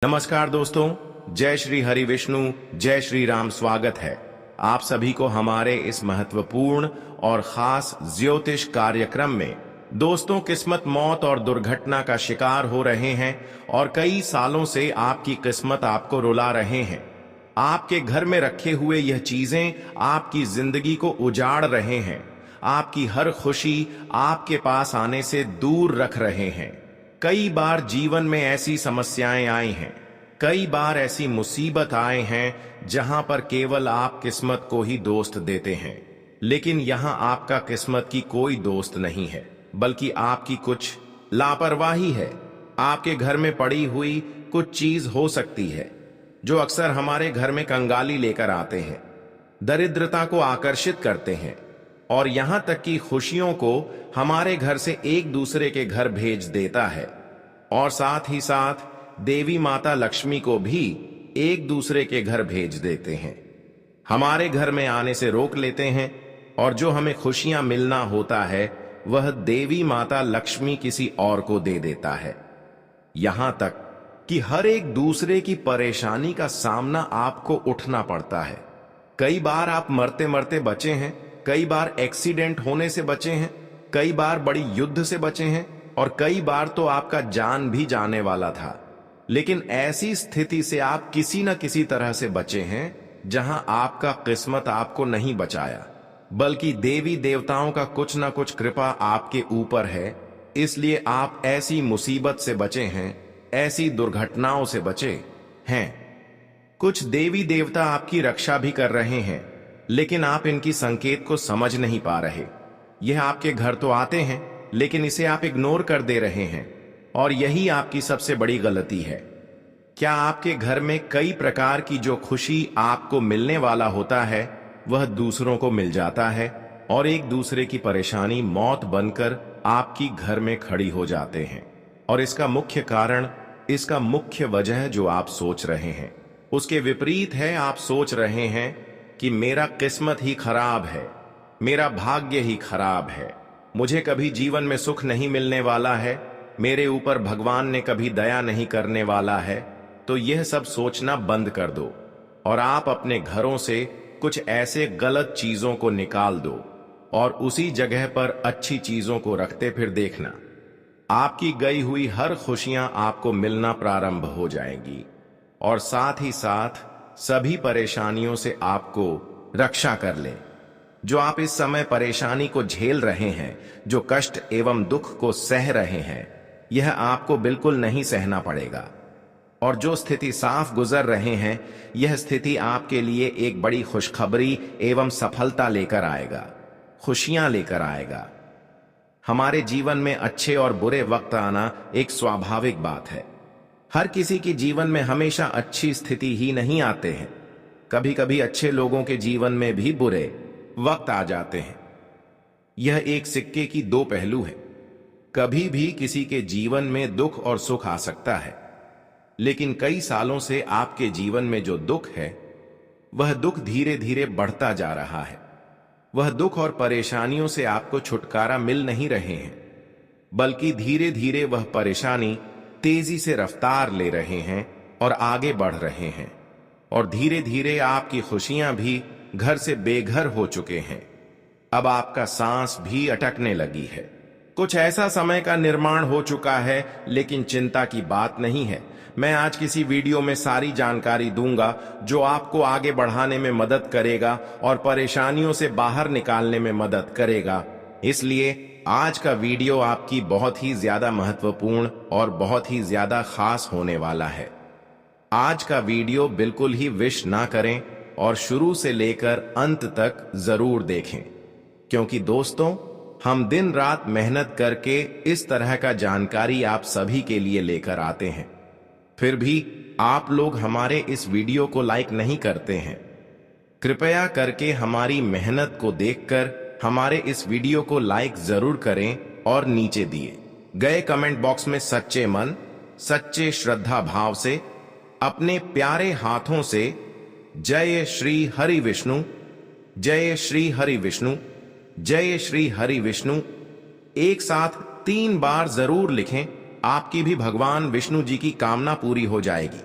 नमस्कार दोस्तों, जय श्री हरि विष्णु, जय श्री राम। स्वागत है आप सभी को हमारे इस महत्वपूर्ण और खास ज्योतिष कार्यक्रम में। दोस्तों, किस्मत, मौत और दुर्घटना का शिकार हो रहे हैं और कई सालों से आपकी किस्मत आपको रुला रहे हैं। आपके घर में रखे हुए यह चीजें आपकी जिंदगी को उजाड़ रहे हैं, आपकी हर खुशी आपके पास आने से दूर रख रहे हैं। कई बार जीवन में ऐसी समस्याएं आई हैं, कई बार ऐसी मुसीबत आए हैं जहां पर केवल आप किस्मत को ही दोस्त देते हैं। लेकिन यहां आपका किस्मत की कोई दोस्त नहीं है, बल्कि आपकी कुछ लापरवाही है। आपके घर में पड़ी हुई कुछ चीज हो सकती है जो अक्सर हमारे घर में कंगाली लेकर आते हैं, दरिद्रता को आकर्षित करते हैं और यहां तक कि खुशियों को हमारे घर से एक दूसरे के घर भेज देता है, और साथ ही साथ देवी माता लक्ष्मी को भी एक दूसरे के घर भेज देते हैं। हमारे घर में आने से रोक लेते हैं और जो हमें खुशियां मिलना होता है वह देवी माता लक्ष्मी किसी और को दे देता है। यहां तक कि हर एक दूसरे की परेशानी का सामना आपको उठना पड़ता है। कई बार आप मरते मरते बचे हैं, कई बार एक्सीडेंट होने से बचे हैं, कई बार बड़ी युद्ध से बचे हैं और कई बार तो आपका जान भी जाने वाला था। लेकिन ऐसी स्थिति से आप किसी न किसी तरह से बचे हैं जहां आपका किस्मत आपको नहीं बचाया, बल्कि देवी देवताओं का कुछ न कुछ कृपा आपके ऊपर है। इसलिए आप ऐसी मुसीबत से बचे हैं, ऐसी दुर्घटनाओं से बचे हैं। कुछ देवी देवता आपकी रक्षा भी कर रहे हैं, लेकिन आप इनकी संकेत को समझ नहीं पा रहे। यह आपके घर तो आते हैं, लेकिन इसे आप इग्नोर कर दे रहे हैं और यही आपकी सबसे बड़ी गलती है। क्या आपके घर में कई प्रकार की जो खुशी आपको मिलने वाला होता है वह दूसरों को मिल जाता है और एक दूसरे की परेशानी मौत बनकर आपकी घर में खड़ी हो जाते हैं। और इसका मुख्य कारण, इसका मुख्य वजह जो आप सोच रहे हैं उसके विपरीत है। आप सोच रहे हैं कि मेरा किस्मत ही खराब है, मेरा भाग्य ही खराब है, मुझे कभी जीवन में सुख नहीं मिलने वाला है, मेरे ऊपर भगवान ने कभी दया नहीं करने वाला है। तो यह सब सोचना बंद कर दो और आप अपने घरों से कुछ ऐसे गलत चीजों को निकाल दो और उसी जगह पर अच्छी चीजों को रखते फिर देखना, आपकी गई हुई हर खुशियां आपको मिलना प्रारंभ हो जाएंगी और साथ ही साथ सभी परेशानियों से आपको रक्षा कर ले। जो आप इस समय परेशानी को झेल रहे हैं, जो कष्ट एवं दुख को सह रहे हैं, यह आपको बिल्कुल नहीं सहना पड़ेगा। और जो स्थिति साफ गुजर रहे हैं, यह स्थिति आपके लिए एक बड़ी खुशखबरी एवं सफलता लेकर आएगा, खुशियां लेकर आएगा। हमारे जीवन में अच्छे और बुरे वक्त आना एक स्वाभाविक बात है। हर किसी के जीवन में हमेशा अच्छी स्थिति ही नहीं आते हैं, कभी कभी अच्छे लोगों के जीवन में भी बुरे वक्त आ जाते हैं। यह एक सिक्के की दो पहलू है। कभी भी किसी के जीवन में दुख और सुख आ सकता है, लेकिन कई सालों से आपके जीवन में जो दुख है वह दुख धीरे धीरे बढ़ता जा रहा है। वह दुख और परेशानियों से आपको छुटकारा मिल नहीं रहे हैं, बल्कि धीरे धीरे वह परेशानी तेजी से रफ्तार ले रहे हैं और आगे बढ़ रहे हैं। और धीरे धीरे आपकी खुशियां भी घर से बेघर हो चुके हैं। अब आपका सांस भी अटकने लगी है। कुछ ऐसा समय का निर्माण हो चुका है, लेकिन चिंता की बात नहीं है। मैं आज किसी वीडियो में सारी जानकारी दूंगा जो आपको आगे बढ़ाने में मदद करेगा और परेशानियों से बाहर निकालने में मदद करेगा। इसलिए आज का वीडियो आपकी बहुत ही ज्यादा महत्वपूर्ण और बहुत ही ज्यादा खास होने वाला है। आज का वीडियो बिल्कुल ही विश ना करें और शुरू से लेकर अंत तक जरूर देखें, क्योंकि दोस्तों, हम दिन रात मेहनत करके इस तरह का जानकारी आप सभी के लिए लेकर आते हैं, फिर भी आप लोग हमारे इस वीडियो को लाइक नहीं करते हैं। कृपया करके हमारी मेहनत को देखकर हमारे इस वीडियो को लाइक जरूर करें और नीचे दिए गए कमेंट बॉक्स में सच्चे मन, सच्चे श्रद्धा भाव से अपने प्यारे हाथों से जय श्री हरि विष्णु, जय श्री हरि विष्णु, जय श्री हरि विष्णु एक साथ 3 बार जरूर लिखें। आपकी भी भगवान विष्णु जी की कामना पूरी हो जाएगी।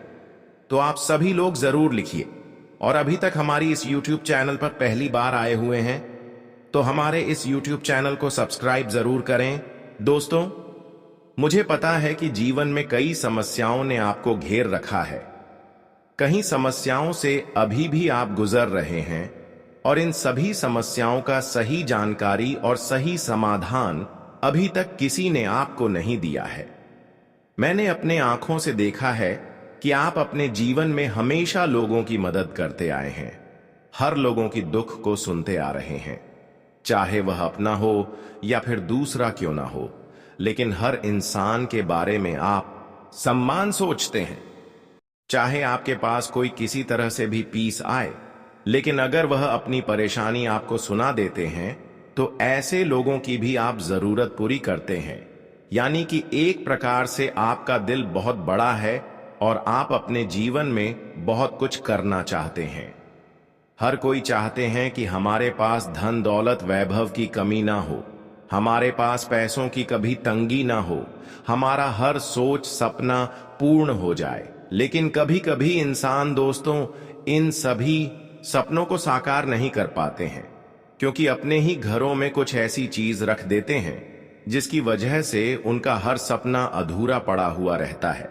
तो आप सभी लोग जरूर लिखिए। और अभी तक हमारी इस YouTube चैनल पर पहली बार आए हुए हैं तो हमारे इस YouTube चैनल को सब्सक्राइब जरूर करें। दोस्तों, मुझे पता है कि जीवन में कई समस्याओं ने आपको घेर रखा है। कहीं समस्याओं से अभी भी आप गुजर रहे हैं और इन सभी समस्याओं का सही जानकारी और सही समाधान अभी तक किसी ने आपको नहीं दिया है। मैंने अपने आंखों से देखा है कि आप अपने जीवन में हमेशा लोगों की मदद करते आए हैं, हर लोगों की दुख को सुनते आ रहे हैं, चाहे वह अपना हो या फिर दूसरा क्यों ना हो, लेकिन हर इंसान के बारे में आप सम्मान सोचते हैं। चाहे आपके पास कोई किसी तरह से भी पीस आए, लेकिन अगर वह अपनी परेशानी आपको सुना देते हैं तो ऐसे लोगों की भी आप जरूरत पूरी करते हैं। यानी कि एक प्रकार से आपका दिल बहुत बड़ा है और आप अपने जीवन में बहुत कुछ करना चाहते हैं। हर कोई चाहते हैं कि हमारे पास धन दौलत वैभव की कमी ना हो, हमारे पास पैसों की कभी तंगी ना हो, हमारा हर सोच सपना पूर्ण हो जाए। लेकिन कभी कभी इंसान दोस्तों इन सभी सपनों को साकार नहीं कर पाते हैं, क्योंकि अपने ही घरों में कुछ ऐसी चीज रख देते हैं जिसकी वजह से उनका हर सपना अधूरा पड़ा हुआ रहता है।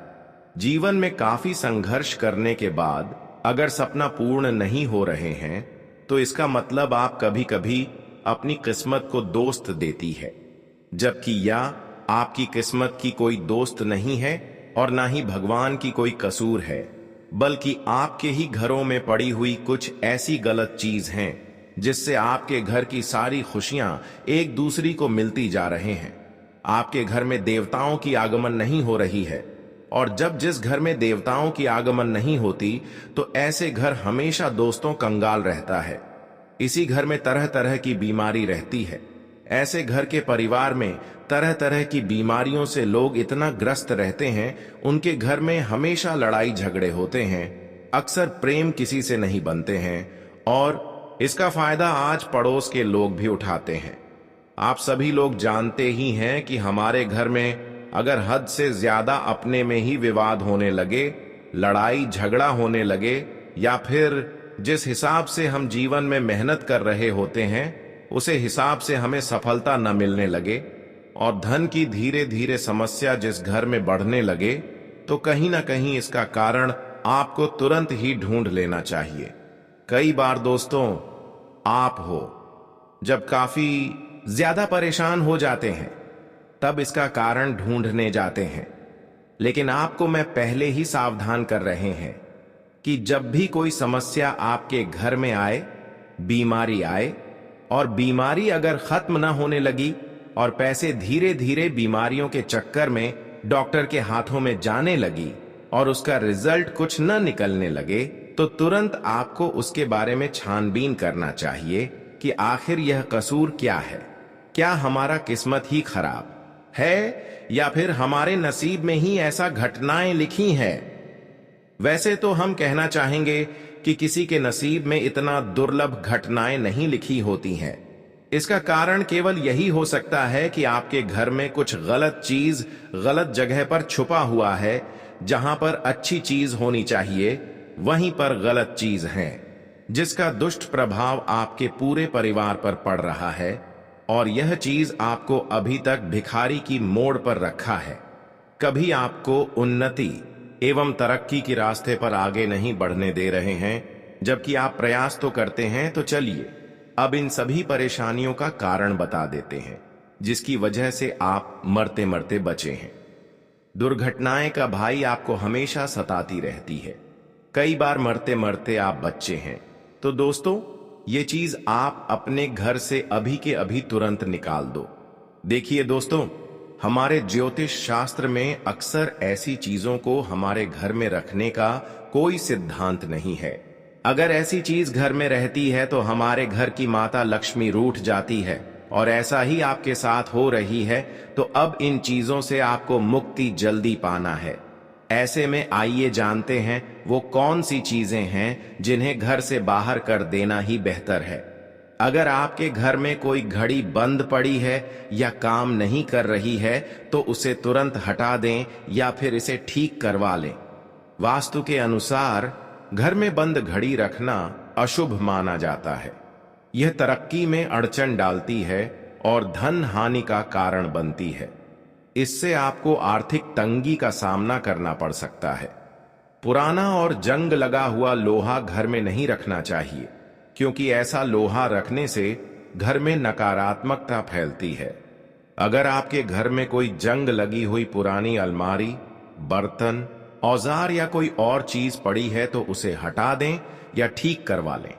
जीवन में काफी संघर्ष करने के बाद अगर सपना पूर्ण नहीं हो रहे हैं तो इसका मतलब आप कभी कभी अपनी किस्मत को दोस्त देती है, जबकि यह आपकी किस्मत की कोई दोस्त नहीं है और ना ही भगवान की कोई कसूर है, बल्कि आपके ही घरों में पड़ी हुई कुछ ऐसी गलत चीज हैं जिससे आपके घर की सारी खुशियां एक दूसरी को मिलती जा रहे हैं। आपके घर में देवताओं की आगमन नहीं हो रही है, और जब जिस घर में देवताओं की आगमन नहीं होती तो ऐसे घर हमेशा दोस्तों कंगाल रहता है। इसी घर में तरह तरह की बीमारी रहती है। ऐसे घर के परिवार में तरह तरह की बीमारियों से लोग इतना ग्रस्त रहते हैं, उनके घर में हमेशा लड़ाई झगड़े होते हैं, अक्सर प्रेम किसी से नहीं बनते हैं, और इसका फायदा आज पड़ोस के लोग भी उठाते हैं। आप सभी लोग जानते ही हैं कि हमारे घर में अगर हद से ज्यादा अपने में ही विवाद होने लगे, लड़ाई झगड़ा होने लगे, या फिर जिस हिसाब से हम जीवन में मेहनत कर रहे होते हैं उसे हिसाब से हमें सफलता न मिलने लगे, और धन की धीरे धीरे समस्या जिस घर में बढ़ने लगे, तो कहीं ना कहीं इसका कारण आपको तुरंत ही ढूंढ लेना चाहिए। कई बार दोस्तों आप हो जब काफी ज्यादा परेशान हो जाते हैं तब इसका कारण ढूंढने जाते हैं, लेकिन आपको मैं पहले ही सावधान कर रहे हैं कि जब भी कोई समस्या आपके घर में आए, बीमारी आए, और बीमारी अगर खत्म ना होने लगी और पैसे धीरे धीरे बीमारियों के चक्कर में डॉक्टर के हाथों में जाने लगी और उसका रिजल्ट कुछ न निकलने लगे, तो तुरंत आपको उसके बारे में छानबीन करना चाहिए कि आखिर यह कसूर क्या है। क्या हमारा किस्मत ही खराब है या फिर हमारे नसीब में ही ऐसा घटनाएं लिखी हैं? वैसे तो हम कहना चाहेंगे कि किसी के नसीब में इतना दुर्लभ घटनाएं नहीं लिखी होती हैं। इसका कारण केवल यही हो सकता है कि आपके घर में कुछ गलत चीज गलत जगह पर छुपा हुआ है। जहां पर अच्छी चीज होनी चाहिए वहीं पर गलत चीज है, जिसका दुष्ट प्रभाव आपके पूरे परिवार पर पड़ रहा है, और यह चीज आपको अभी तक भिखारी की मोड़ पर रखा है। कभी आपको उन्नति एवं तरक्की के रास्ते पर आगे नहीं बढ़ने दे रहे हैं, जबकि आप प्रयास तो करते हैं। तो चलिए अब इन सभी परेशानियों का कारण बता देते हैं जिसकी वजह से आप मरते मरते बचे हैं। दुर्घटनाएं का भाई आपको हमेशा सताती रहती है। कई बार मरते मरते आप बच्चे हैं। तो दोस्तों ये चीज आप अपने घर से अभी के अभी तुरंत निकाल दो। देखिए दोस्तों, हमारे ज्योतिष शास्त्र में अक्सर ऐसी चीजों को हमारे घर में रखने का कोई सिद्धांत नहीं है। अगर ऐसी चीज घर में रहती है तो हमारे घर की माता लक्ष्मी रूठ जाती है, और ऐसा ही आपके साथ हो रही है। तो अब इन चीजों से आपको मुक्ति जल्दी पाना है। ऐसे में आइए जानते हैं वो कौन सी चीजें हैं जिन्हें घर से बाहर कर देना ही बेहतर है। अगर आपके घर में कोई घड़ी बंद पड़ी है या काम नहीं कर रही है तो उसे तुरंत हटा दें या फिर इसे ठीक करवा लें। वास्तु के अनुसार घर में बंद घड़ी रखना अशुभ माना जाता है। यह तरक्की में अड़चन डालती है और धन हानि का कारण बनती है। इससे आपको आर्थिक तंगी का सामना करना पड़ सकता है। पुराना और जंग लगा हुआ लोहा घर में नहीं रखना चाहिए, क्योंकि ऐसा लोहा रखने से घर में नकारात्मकता फैलती है। अगर आपके घर में कोई जंग लगी हुई पुरानी अलमारी, बर्तन, औजार या कोई और चीज पड़ी है तो उसे हटा दें या ठीक करवा लें।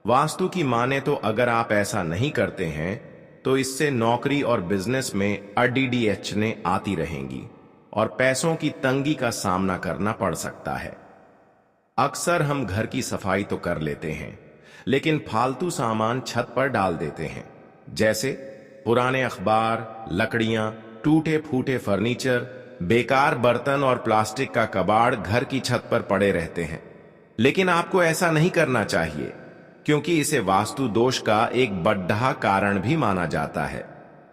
वास्तु की माने तो अगर आप ऐसा नहीं करते हैं तो इससे नौकरी और बिजनेस में अड़चनें आती रहेंगी और पैसों की तंगी का सामना करना पड़ सकता है। अक्सर हम घर की सफाई तो कर लेते हैं, लेकिन फालतू सामान छत पर डाल देते हैं, जैसे पुराने अखबार, लकड़ियां, टूटे फूटे फर्नीचर, बेकार बर्तन और प्लास्टिक का कबाड़ घर की छत पर पड़े रहते हैं। लेकिन आपको ऐसा नहीं करना चाहिए, क्योंकि इसे वास्तु दोष का एक बड़ा कारण भी माना जाता है।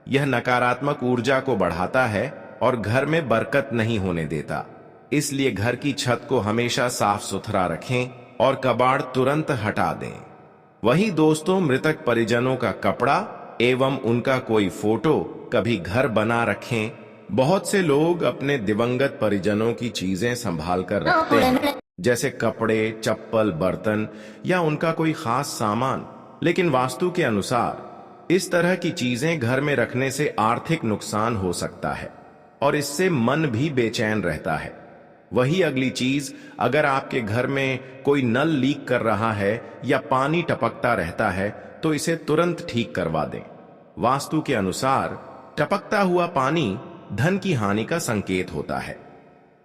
यह नकारात्मक ऊर्जा को बढ़ाता है और घर में बरकत नहीं होने देता। इसलिए घर की छत को हमेशा साफ सुथरा रखें और कबाड़ तुरंत हटा दें। वही दोस्तों, मृतक परिजनों का कपड़ा एवं उनका कोई फोटो कभी घर बना रखें। बहुत से लोग अपने दिवंगत परिजनों की चीजें संभाल कर रखते हैं, जैसे कपड़े, चप्पल, बर्तन या उनका कोई खास सामान। लेकिन वास्तु के अनुसार इस तरह की चीजें घर में रखने से आर्थिक नुकसान हो सकता है और इससे मन भी बेचैन रहता है। वही अगली चीज, अगर आपके घर में कोई नल लीक कर रहा है या पानी टपकता रहता है तो इसे तुरंत ठीक करवा दें। वास्तु के अनुसार टपकता हुआ पानी धन की हानि का संकेत होता है।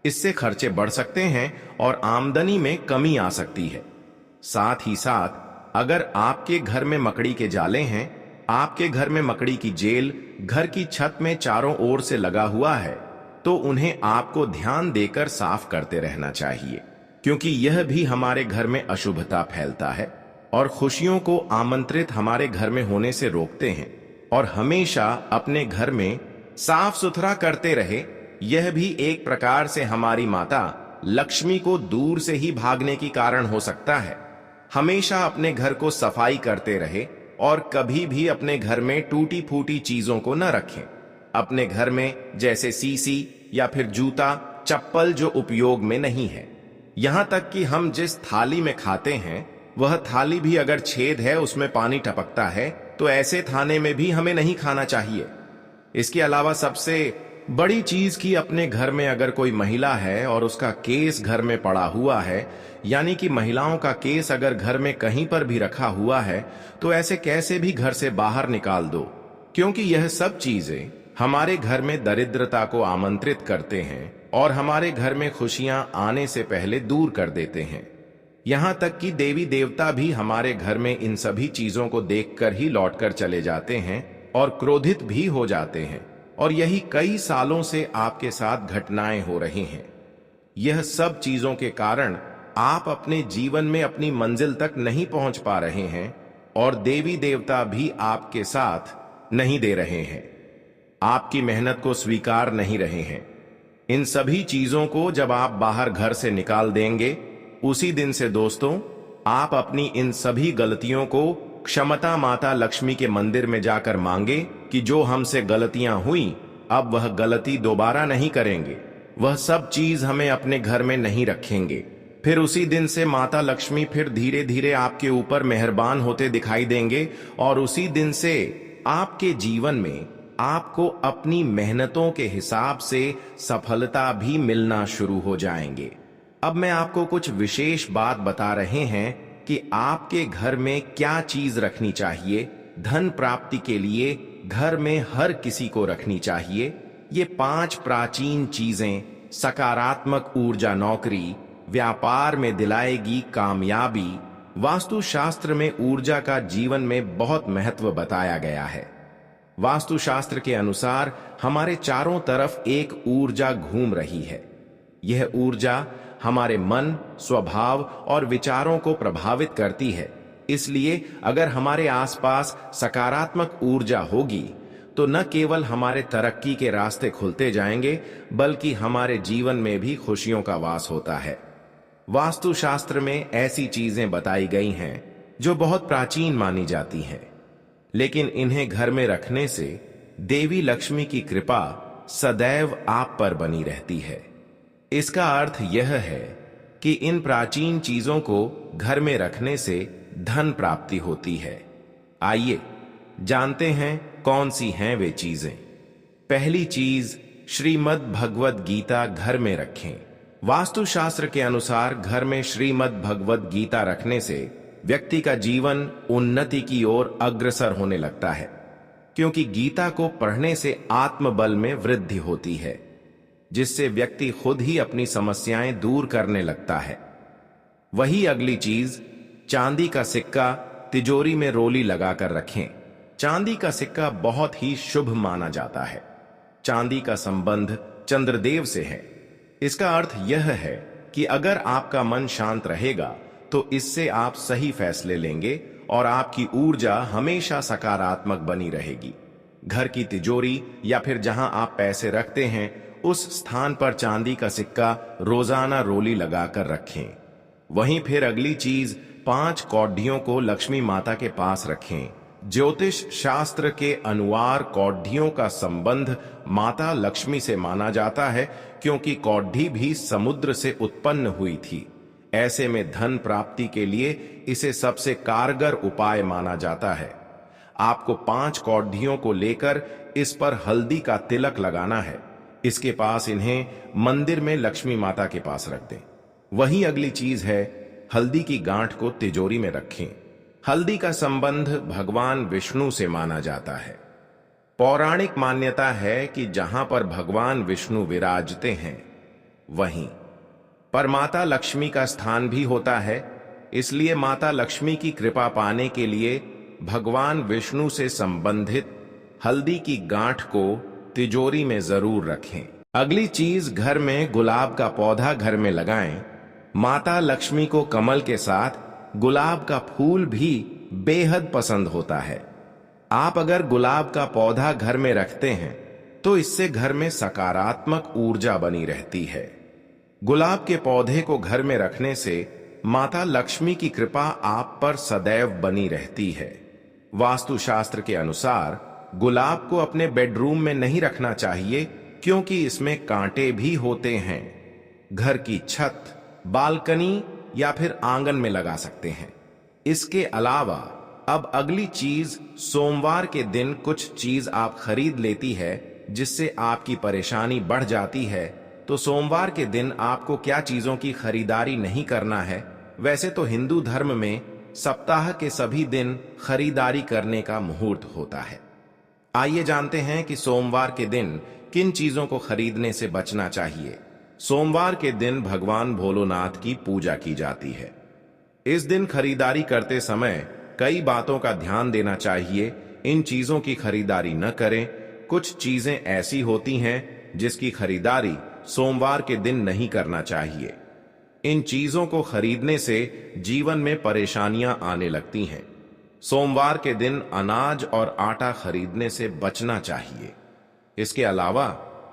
इससे खर्चे बढ़ सकते हैं और आमदनी में कमी आ सकती है। साथ ही साथ अगर आपके घर में मकड़ी के जाले हैं, आपके घर में मकड़ी की जेल घर की छत में चारों ओर से लगा हुआ है, तो उन्हें आपको ध्यान देकर साफ करते रहना चाहिए, क्योंकि यह भी हमारे घर में अशुभता फैलता है और खुशियों को आमंत्रित हमारे घर में होने से रोकते हैं। और हमेशा अपने घर में साफ सुथरा करते रहे। यह भी एक प्रकार से हमारी माता लक्ष्मी को दूर से ही भागने की कारण हो सकता है। हमेशा अपने घर को सफाई करते रहे और कभी भी अपने घर में टूटी फूटी चीजों को न रखें। अपने घर में जैसे सीसी या फिर जूता, चप्पल जो उपयोग में नहीं है। यहां तक कि हम जिस थाली में खाते हैं वह थाली भी अगर छेद है, उसमें पानी टपकता है, तो ऐसे थाने में भी हमें नहीं खाना चाहिए। इसके अलावा सबसे बड़ी चीज कि अपने घर में अगर कोई महिला है और उसका केस घर में पड़ा हुआ है, यानी कि महिलाओं का केस अगर घर में कहीं पर भी रखा हुआ है, तो ऐसे कैसे भी घर से बाहर निकाल दो, क्योंकि यह सब चीजें हमारे घर में दरिद्रता को आमंत्रित करते हैं और हमारे घर में खुशियां आने से पहले दूर कर देते हैं। यहां तक कि देवी देवता भी हमारे घर में इन सभी चीजों को देखकर ही लौटकर चले जाते हैं और क्रोधित भी हो जाते हैं। और यही कई सालों से आपके साथ घटनाएं हो रही हैं। यह सब चीजों के कारण आप अपने जीवन में अपनी मंजिल तक नहीं पहुंच पा रहे हैं और देवी देवता भी आपके साथ नहीं दे रहे हैं, आपकी मेहनत को स्वीकार नहीं रहे हैं। इन सभी चीजों को जब आप बाहर घर से निकाल देंगे, उसी दिन से दोस्तों आप अपनी इन सभी गलतियों को क्षमता माता लक्ष्मी के मंदिर में जाकर मांगे कि जो हमसे गलतियां हुई अब वह गलती दोबारा नहीं करेंगे, वह सब चीज हमें अपने घर में नहीं रखेंगे। फिर उसी दिन से माता लक्ष्मी फिर धीरे धीरे आपके ऊपर मेहरबान होते दिखाई देंगे और उसी दिन से आपके जीवन में आपको अपनी मेहनतों के हिसाब से सफलता भी मिलना शुरू हो जाएंगे। अब मैं आपको कुछ विशेष बात बता रहे हैं कि आपके घर में क्या चीज रखनी चाहिए। धन प्राप्ति के लिए घर में हर किसी को रखनी चाहिए। ये 5 प्राचीन चीजें सकारात्मक ऊर्जा, नौकरी, व्यापार में दिलाएगी कामयाबी। वास्तुशास्त्र में ऊर्जा का जीवन में बहुत महत्व बताया गया है। वास्तुशास्त्र के अनुसार हमारे चारों तरफ एक ऊर्जा घूम रही है। यह ऊर्जा हमारे मन, स्वभाव और विचारों को प्रभावित करती है। इसलिए अगर हमारे आसपास सकारात्मक ऊर्जा होगी तो न केवल हमारे तरक्की के रास्ते खुलते जाएंगे, बल्कि हमारे जीवन में भी खुशियों का वास होता है। वास्तुशास्त्र में ऐसी चीजें बताई गई हैं जो बहुत प्राचीन मानी जाती हैं, लेकिन इन्हें घर में रखने से देवी लक्ष्मी की कृपा सदैव आप पर बनी रहती है। इसका अर्थ यह है कि इन प्राचीन चीजों को घर में रखने से धन प्राप्ति होती है। आइए जानते हैं कौन सी हैं वे चीजें। पहली चीज, श्रीमद् भगवद गीता घर में रखें। वास्तुशास्त्र के अनुसार घर में श्रीमद् भगवद गीता रखने से व्यक्ति का जीवन उन्नति की ओर अग्रसर होने लगता है, क्योंकि गीता को पढ़ने से आत्मबल में वृद्धि होती है, जिससे व्यक्ति खुद ही अपनी समस्याएं दूर करने लगता है। वही अगली चीज, चांदी का सिक्का तिजोरी में रोली लगाकर रखें। चांदी का सिक्का बहुत ही शुभ माना जाता है। चांदी का संबंध चंद्रदेव से है। इसका अर्थ यह है कि अगर आपका मन शांत रहेगा तो इससे आप सही फैसले लेंगे और आपकी ऊर्जा हमेशा सकारात्मक बनी रहेगी। घर की तिजोरी या फिर जहां आप पैसे रखते हैं, उस स्थान पर चांदी का सिक्का रोजाना रोली लगाकर रखें। वहीं फिर अगली चीज, 5 कौडियों को लक्ष्मी माता के पास रखें। ज्योतिष शास्त्र के अनुसार कौडियों का संबंध माता लक्ष्मी से माना जाता है, क्योंकि कौडी भी समुद्र से उत्पन्न हुई थी। ऐसे में धन प्राप्ति के लिए इसे सबसे कारगर उपाय माना जाता है। आपको 5 कौडियों को लेकर इस पर हल्दी का तिलक लगाना है। इसके पास इन्हें मंदिर में लक्ष्मी माता के पास रख दें। वही अगली चीज है, हल्दी की गांठ को तिजोरी में रखें। हल्दी का संबंध भगवान विष्णु से माना जाता है। पौराणिक मान्यता है कि जहां पर भगवान विष्णु विराजते हैं, वहीं पर माता लक्ष्मी का स्थान भी होता है। इसलिए माता लक्ष्मी की कृपा पाने के लिए भगवान विष्णु से संबंधित हल्दी की गांठ को तिजोरी में जरूर रखें। अगली चीज, घर में गुलाब का पौधा घर में लगाएं। माता लक्ष्मी को कमल के साथ गुलाब का फूल भी बेहद पसंद होता है। आप अगर गुलाब का पौधा घर में रखते हैं तो इससे घर में सकारात्मक ऊर्जा बनी रहती है। गुलाब के पौधे को घर में रखने से माता लक्ष्मी की कृपा आप पर सदैव बनी रहती है। वास्तुशास्त्र के अनुसार गुलाब को अपने बेडरूम में नहीं रखना चाहिए, क्योंकि इसमें कांटे भी होते हैं। घर की छत, बालकनी या फिर आंगन में लगा सकते हैं। इसके अलावा अब अगली चीज, सोमवार के दिन कुछ चीज आप खरीद लेती है जिससे आपकी परेशानी बढ़ जाती है, तो सोमवार के दिन आपको क्या चीजों की खरीदारी नहीं करना है। वैसे तो हिंदू धर्म में सप्ताह के सभी दिन खरीदारी करने का मुहूर्त होता है। आइए जानते हैं कि सोमवार के दिन किन चीजों को खरीदने से बचना चाहिए। सोमवार के दिन भगवान भोलेनाथ की पूजा की जाती है। इस दिन खरीदारी करते समय कई बातों का ध्यान देना चाहिए। इन चीजों की खरीदारी न करें। कुछ चीजें ऐसी होती हैं जिसकी खरीदारी सोमवार के दिन नहीं करना चाहिए। इन चीजों को खरीदने से जीवन में परेशानियां आने लगती हैं। सोमवार के दिन अनाज और आटा खरीदने से बचना चाहिए। इसके अलावा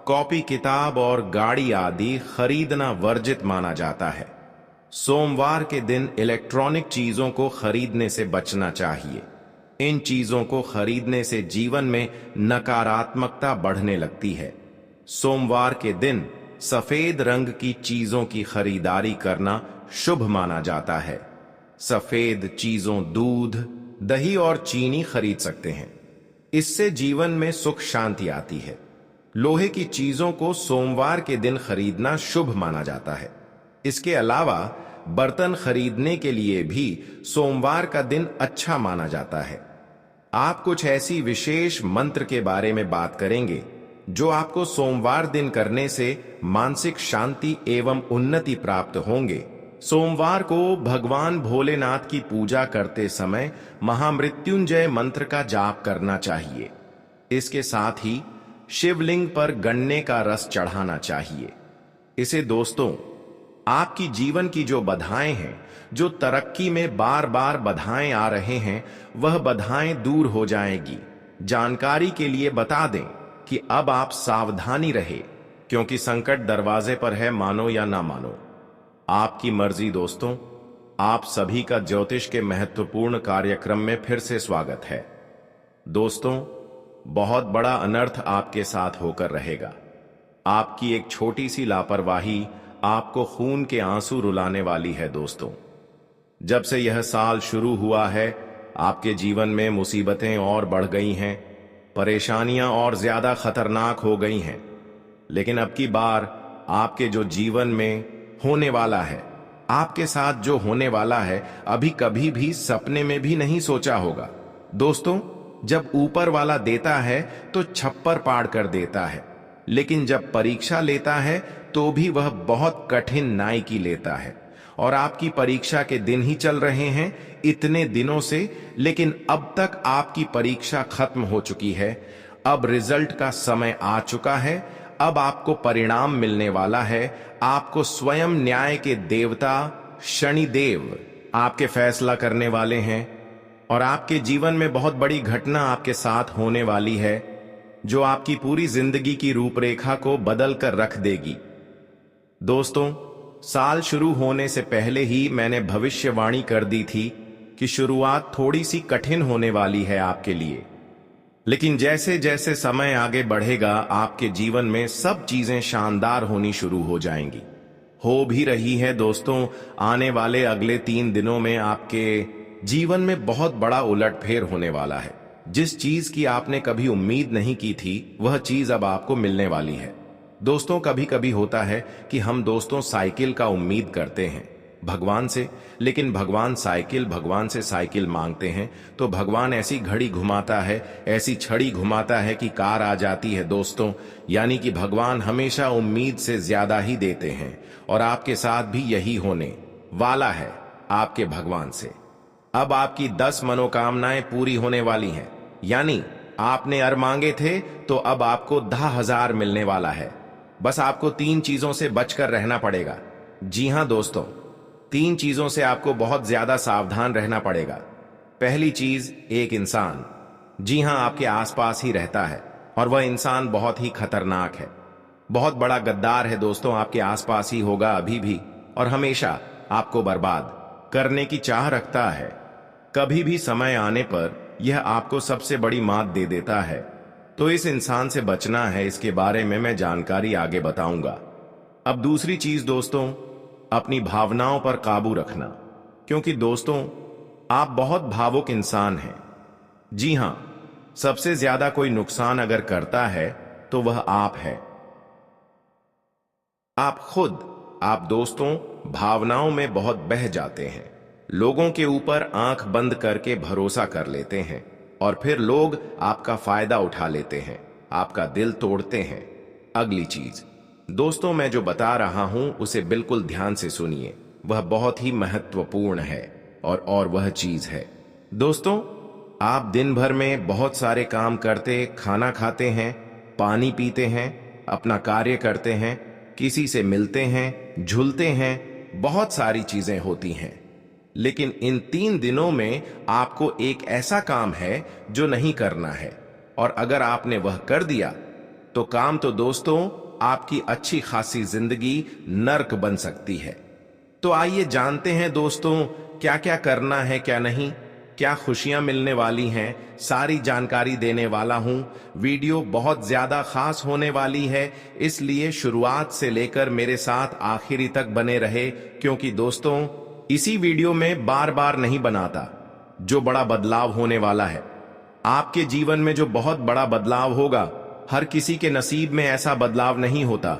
कॉपी किताब और गाड़ी आदि खरीदना वर्जित माना जाता है। सोमवार के दिन इलेक्ट्रॉनिक चीजों को खरीदने से बचना चाहिए। इन चीजों को खरीदने से जीवन में नकारात्मकता बढ़ने लगती है। सोमवार के दिन सफेद रंग की चीजों की खरीदारी करना शुभ माना जाता है। सफेद चीजों, दूध, दही और चीनी खरीद सकते हैं। इससे जीवन में सुख शांति आती है। लोहे की चीजों को सोमवार के दिन खरीदना शुभ माना जाता है। इसके अलावा बर्तन खरीदने के लिए भी सोमवार का दिन अच्छा माना जाता है। आप कुछ ऐसी विशेष मंत्र के बारे में बात करेंगे जो आपको सोमवार दिन करने से मानसिक शांति एवं उन्नति प्राप्त होंगे। सोमवार को भगवान भोलेनाथ की पूजा करते समय महामृत्युंजय मंत्र का जाप करना चाहिए। इसके साथ ही शिवलिंग पर गन्ने का रस चढ़ाना चाहिए। इसे दोस्तों, आपकी जीवन की जो बाधाएं हैं, जो तरक्की में बार बार बाधाएं आ रहे हैं, वह बाधाएं दूर हो जाएगी। जानकारी के लिए बता दें कि अब आप सावधानी रहे, क्योंकि संकट दरवाजे पर है, मानो या ना मानो। आपकी मर्जी दोस्तों। आप सभी का ज्योतिष के महत्वपूर्ण कार्यक्रम में फिर से स्वागत है। दोस्तों, बहुत बड़ा अनर्थ आपके साथ होकर रहेगा। आपकी एक छोटी सी लापरवाही आपको खून के आंसू रुलाने वाली है दोस्तों। जब से यह साल शुरू हुआ है, आपके जीवन में मुसीबतें और बढ़ गई हैं, परेशानियां और ज्यादा खतरनाक हो गई हैं। लेकिन अब की बार आपके जो जीवन में होने वाला है, आपके साथ जो होने वाला है, अभी कभी भी सपने में भी नहीं सोचा होगा। दोस्तों, जब ऊपर वाला देता है तो छप्पर पाड़ कर देता है, लेकिन जब परीक्षा लेता है तो भी वह बहुत कठिन नाइकी लेता है। और आपकी परीक्षा के दिन ही चल रहे हैं इतने दिनों से, लेकिन अब तक आपकी परीक्षा खत्म हो चुकी है। अब रिजल्ट का समय आ चुका है। अब आपको परिणाम मिलने वाला है। आपको स्वयं न्याय के देवता शनिदेव आपके फैसला करने वाले हैं, और आपके जीवन में बहुत बड़ी घटना आपके साथ होने वाली है, जो आपकी पूरी जिंदगी की रूपरेखा को बदल कर रख देगी। दोस्तों, साल शुरू होने से पहले ही मैंने भविष्यवाणी कर दी थी कि शुरुआत थोड़ी सी कठिन होने वाली है आपके लिए, लेकिन जैसे जैसे समय आगे बढ़ेगा आपके जीवन में सब चीजें शानदार होनी शुरू हो जाएंगी। हो भी रही है दोस्तों। आने वाले अगले 3 दिनों में आपके जीवन में बहुत बड़ा उलटफेर होने वाला है। जिस चीज की आपने कभी उम्मीद नहीं की थी, वह चीज अब आपको मिलने वाली है। दोस्तों, कभी कभी होता है कि हम दोस्तों साइकिल का उम्मीद करते हैं भगवान से, लेकिन भगवान से साइकिल मांगते हैं तो भगवान ऐसी घड़ी घुमाता है, ऐसी छड़ी घुमाता है कि कार आ जाती है दोस्तों। यानी कि भगवान हमेशा उम्मीद से ज्यादा ही देते हैं, और आपके साथ भी यही होने वाला है आपके भगवान से। अब आपकी 10 मनोकामनाएं पूरी होने वाली हैं। यानी आपने अर मांगे थे तो अब आपको 10,000 मिलने वाला है। बस आपको 3 चीजों से बचकर रहना पड़ेगा। जी हां दोस्तों, 3 चीजों से आपको बहुत ज्यादा सावधान रहना पड़ेगा। पहली चीज, एक इंसान, जी हां, आपके आसपास ही रहता है, और वह इंसान बहुत ही खतरनाक है। बहुत बड़ा गद्दार है दोस्तों, आपके आसपास ही होगा अभी भी, और हमेशा आपको बर्बाद करने की चाह रखता है। कभी भी समय आने पर यह आपको सबसे बड़ी मात दे देता है। तो इस इंसान से बचना है, इसके बारे में मैं जानकारी आगे बताऊंगा। अब दूसरी चीज दोस्तों, अपनी भावनाओं पर काबू रखना, क्योंकि दोस्तों आप बहुत भावुक इंसान हैं। जी हां, सबसे ज्यादा कोई नुकसान अगर करता है तो वह आप है। आप खुद, आप दोस्तों भावनाओं में बहुत बह जाते हैं। लोगों के ऊपर आंख बंद करके भरोसा कर लेते हैं, और फिर लोग आपका फायदा उठा लेते हैं, आपका दिल तोड़ते हैं। अगली चीज दोस्तों, मैं जो बता रहा हूं उसे बिल्कुल ध्यान से सुनिए, वह बहुत ही महत्वपूर्ण है। और वह चीज है दोस्तों, आप दिन भर में बहुत सारे काम करते, खाना खाते हैं, पानी पीते हैं, अपना कार्य करते हैं, किसी से मिलते हैं, झूलते हैं, बहुत सारी चीजें होती हैं। लेकिन इन 3 दिनों में आपको एक ऐसा काम है जो नहीं करना है, और अगर आपने वह कर दिया तो काम तो दोस्तों आपकी अच्छी खासी जिंदगी नर्क बन सकती है। तो आइए जानते हैं दोस्तों क्या क्या करना है, क्या नहीं, क्या खुशियां मिलने वाली हैं, सारी जानकारी देने वाला हूं। वीडियो बहुत ज्यादा खास होने वाली है, इसलिए शुरुआत से लेकर मेरे साथ आखिरी तक बने रहे, क्योंकि दोस्तों इसी वीडियो में बार बार नहीं बनाता जो बड़ा बदलाव होने वाला है आपके जीवन में। जो बहुत बड़ा बदलाव होगा, हर किसी के नसीब में ऐसा बदलाव नहीं होता।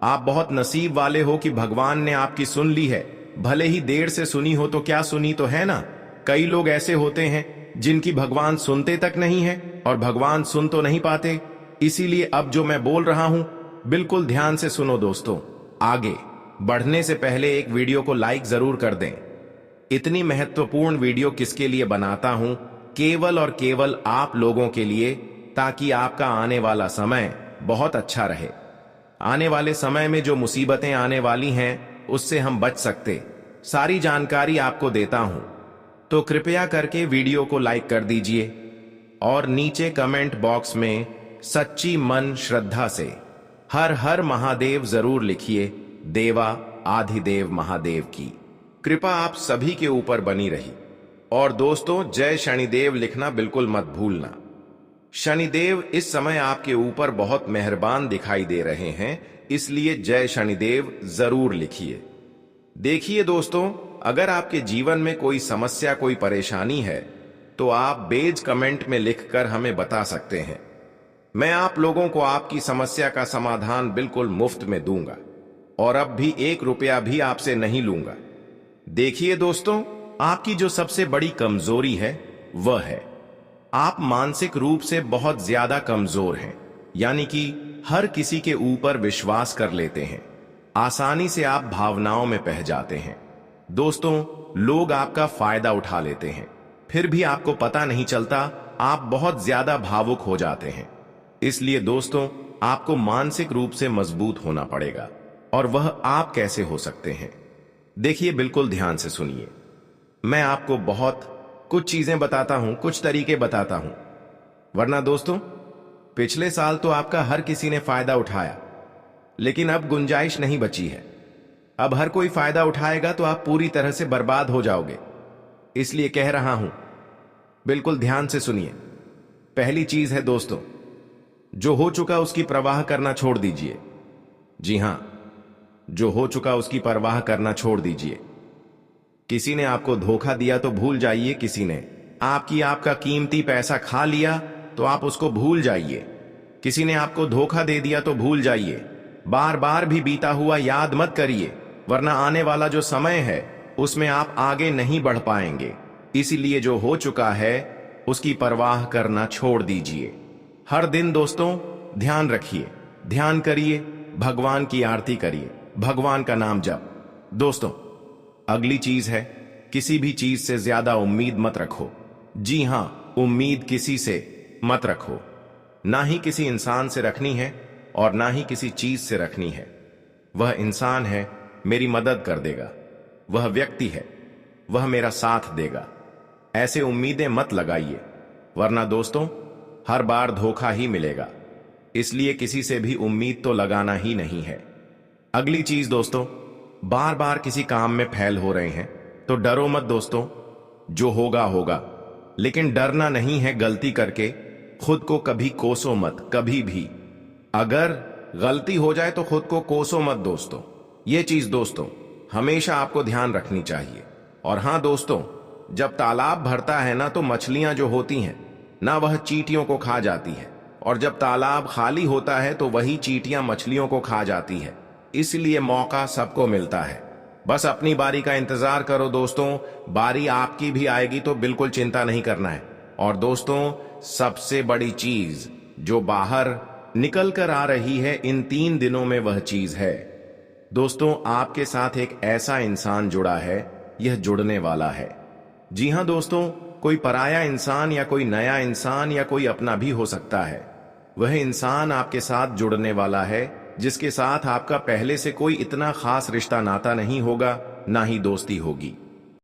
आप बहुत नसीब वाले हो कि भगवान ने आपकी सुन ली है, भले ही देर से सुनी हो तो क्या सुनी तो है ना। कई लोग ऐसे होते हैं जिनकी भगवान सुनते तक नहीं है, और भगवान सुन तो नहीं पाते। इसीलिए अब जो मैं बोल रहा हूं बिल्कुल ध्यान से सुनो दोस्तों। आगे बढ़ने से पहले एक वीडियो को लाइक जरूर कर दें। इतनी महत्वपूर्ण वीडियो किसके लिए बनाता हूं? केवल और केवल आप लोगों के लिए, ताकि आपका आने वाला समय बहुत अच्छा रहे। आने वाले समय में जो मुसीबतें आने वाली हैं उससे हम बच सकते, सारी जानकारी आपको देता हूं। तो कृपया करके वीडियो को लाइक कर दीजिए। और नीचे कमेंट बॉक्स में सच्ची मन श्रद्धा से हर हर महादेव जरूर लिखिए। देवा आदिदेव महादेव की कृपा आप सभी के ऊपर बनी रही। और दोस्तों, जय शनिदेव लिखना बिल्कुल मत भूलना। शनिदेव इस समय आपके ऊपर बहुत मेहरबान दिखाई दे रहे हैं, इसलिए जय शनिदेव जरूर लिखिए। देखिए दोस्तों, अगर आपके जीवन में कोई समस्या, कोई परेशानी है तो आप बेज कमेंट में लिखकर हमें बता सकते हैं। मैं आप लोगों को आपकी समस्या का समाधान बिल्कुल मुफ्त में दूंगा और अब भी 1 रुपया भी आपसे नहीं लूंगा। देखिए दोस्तों, आपकी जो सबसे बड़ी कमजोरी है वह है आप मानसिक रूप से बहुत ज्यादा कमजोर हैं, यानी कि हर किसी के ऊपर विश्वास कर लेते हैं। आसानी से आप भावनाओं में बह जाते हैं। दोस्तों, लोग आपका फायदा उठा लेते हैं, फिर भी आपको पता नहीं चलता, आप बहुत ज्यादा भावुक हो जाते हैं। इसलिए दोस्तों, आपको मानसिक रूप से मजबूत होना पड़ेगा। और वह आप कैसे हो सकते हैं? देखिए, बिल्कुल ध्यान से सुनिए। मैं आपको बहुत कुछ चीजें बताता हूं, कुछ तरीके बताता हूं, वरना दोस्तों पिछले साल तो आपका हर किसी ने फायदा उठाया, लेकिन अब गुंजाइश नहीं बची है। अब हर कोई फायदा उठाएगा तो आप पूरी तरह से बर्बाद हो जाओगे। इसलिए कह रहा हूं, बिल्कुल ध्यान से सुनिए। पहली चीज है दोस्तों, जो हो चुका उसकी परवाह करना छोड़ दीजिए। जी हां, जो हो चुका उसकी परवाह करना छोड़ दीजिए। किसी ने आपको धोखा दिया तो भूल जाइए। किसी ने आपका कीमती पैसा खा लिया तो आप उसको भूल जाइए। किसी ने आपको धोखा दे दिया तो भूल जाइए। बार बार भी बीता हुआ याद मत करिए, वरना आने वाला जो समय है उसमें आप आगे नहीं बढ़ पाएंगे। इसीलिए जो हो चुका है उसकी परवाह करना छोड़ दीजिए। हर दिन दोस्तों ध्यान रखिए, ध्यान करिए, भगवान की आरती करिए, भगवान का नाम जप। दोस्तों, अगली चीज है, किसी भी चीज से ज्यादा उम्मीद मत रखो। जी हां, उम्मीद किसी से मत रखो। ना ही किसी इंसान से रखनी है और ना ही किसी चीज से रखनी है। वह इंसान है, मेरी मदद कर देगा। वह व्यक्ति है, वह मेरा साथ देगा। ऐसे उम्मीदें मत लगाइए, वरना दोस्तों हर बार धोखा ही मिलेगा। इसलिए किसी से भी उम्मीद तो लगाना ही नहीं है। अगली चीज दोस्तों, बार बार किसी काम में फेल हो रहे हैं तो डरो मत दोस्तों। जो होगा होगा, लेकिन डरना नहीं है गलती करके। खुद को कभी कोसो मत, कभी भी। अगर गलती हो जाए तो खुद को कोसो मत दोस्तों। ये चीज दोस्तों हमेशा आपको ध्यान रखनी चाहिए। और हां दोस्तों, जब तालाब भरता है ना तो मछलियां जो होती हैं ना, वह चींटियों को खा जाती है। और जब तालाब खाली होता है तो वही चींटियां मछलियों को खा जाती है। इसलिए मौका सबको मिलता है, बस अपनी बारी का इंतजार करो दोस्तों। बारी आपकी भी आएगी तो बिल्कुल चिंता नहीं करना है। और दोस्तों, सबसे बड़ी चीज जो बाहर निकल कर आ रही है इन 3 दिनों में, वह चीज है दोस्तों, आपके साथ एक ऐसा इंसान जुड़ा है, यह जुड़ने वाला है। जी हां दोस्तों, कोई पराया इंसान या कोई नया इंसान या कोई अपना भी हो सकता है। वह इंसान आपके साथ जुड़ने वाला है जिसके साथ आपका पहले से कोई इतना खास रिश्ता नाता नहीं होगा, ना ही दोस्ती होगी।